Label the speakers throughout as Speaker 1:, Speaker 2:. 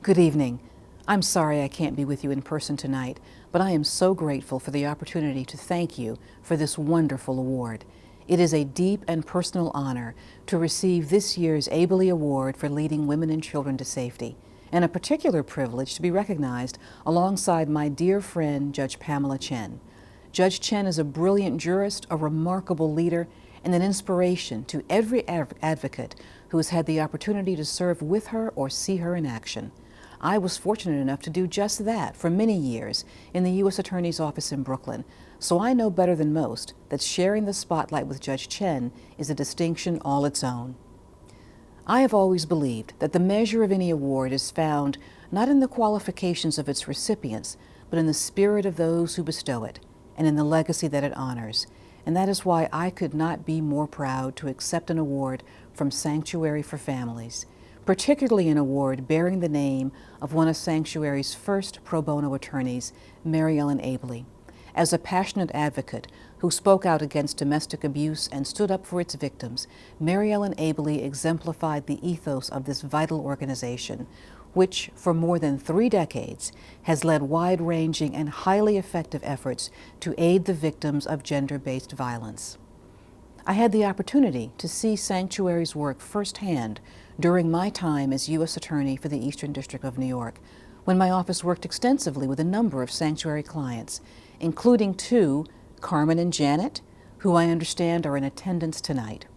Speaker 1: Good evening. I'm sorry I can't be with you in person tonight, but I am so grateful for the opportunity to thank you for this wonderful award. It is a deep and personal honor to receive this year's Abely Award for leading women and children to safety, and a particular privilege to be recognized alongside my dear friend, Judge Pamela Chen. Judge Chen is a brilliant jurist, a remarkable leader, and an inspiration to every advocate who has had the opportunity to serve with her or see her in action. I was fortunate enough to do just that for many years in the U.S. Attorney's Office in Brooklyn, so I know better than most that sharing the spotlight with Judge Chen is a distinction all its own. I have always believed that the measure of any award is found not in the qualifications of its recipients, but in the spirit of those who bestow it and in the legacy that it honors. And that is why I could not be more proud to accept an award from Sanctuary for Families, particularly an award bearing the name of one of Sanctuary's first pro bono attorneys, Mary Ellen Abely. As a passionate advocate who spoke out against domestic abuse and stood up for its victims, Mary Ellen Abely exemplified the ethos of this vital organization, which for more than 3 decades has led wide-ranging and highly effective efforts to aid the victims of gender-based violence. I had the opportunity to see Sanctuary's work firsthand during my time as U.S. Attorney for the Eastern District of New York, when my office worked extensively with a number of Sanctuary clients, including 2, Carmen and Janet, who I understand are in attendance tonight.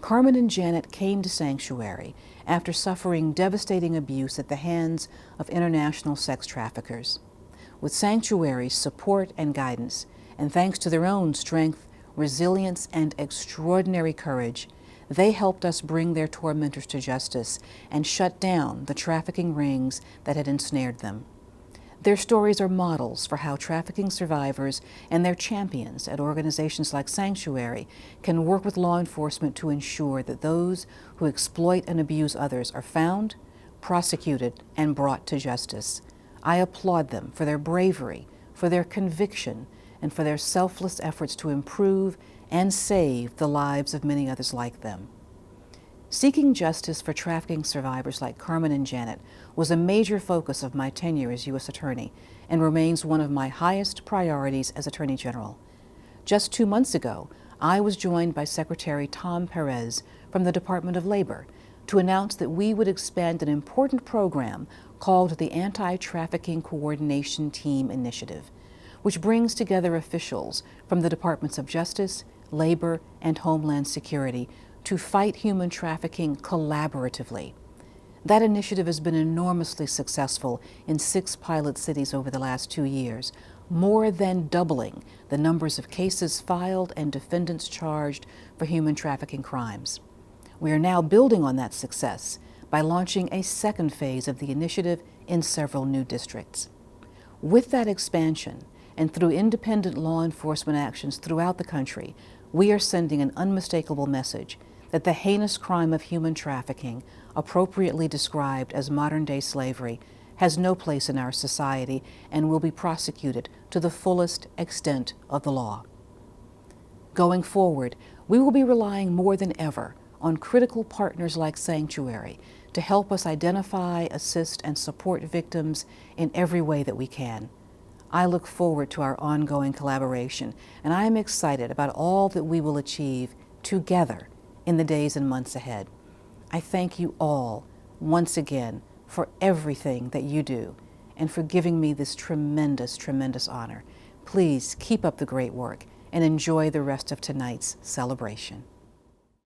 Speaker 1: Carmen and Janet came to Sanctuary after suffering devastating abuse at the hands of international sex traffickers. With Sanctuary's support and guidance, and thanks to their own strength, resilience, and extraordinary courage, they helped us bring their tormentors to justice and shut down the trafficking rings that had ensnared them. Their stories are models for how trafficking survivors and their champions at organizations like Sanctuary can work with law enforcement to ensure that those who exploit and abuse others are found, prosecuted, and brought to justice. I applaud them for their bravery, for their conviction, and for their selfless efforts to improve and save the lives of many others like them. Seeking justice for trafficking survivors like Carmen and Janet was a major focus of my tenure as U.S. Attorney and remains one of my highest priorities as Attorney General. Just 2 months ago, I was joined by Secretary Tom Perez from the Department of Labor to announce that we would expand an important program called the Anti-Trafficking Coordination Team Initiative, which brings together officials from the Departments of Justice, Labor, and Homeland Security to fight human trafficking collaboratively. That initiative has been enormously successful in 6 pilot cities over the last 2 years, more than doubling the numbers of cases filed and defendants charged for human trafficking crimes. We are now building on that success by launching a second phase of the initiative in several new districts. With that expansion, and through independent law enforcement actions throughout the country, we are sending an unmistakable message that the heinous crime of human trafficking, appropriately described as modern-day slavery, has no place in our society and will be prosecuted to the fullest extent of the law. Going forward, we will be relying more than ever on critical partners like Sanctuary to help us identify, assist, and support victims in every way that we can. I look forward to our ongoing collaboration, and I am excited about all that we will achieve together in the days and months ahead. I thank you all once again for everything that you do and for giving me this tremendous, tremendous honor. Please keep up the great work and enjoy the rest of tonight's celebration.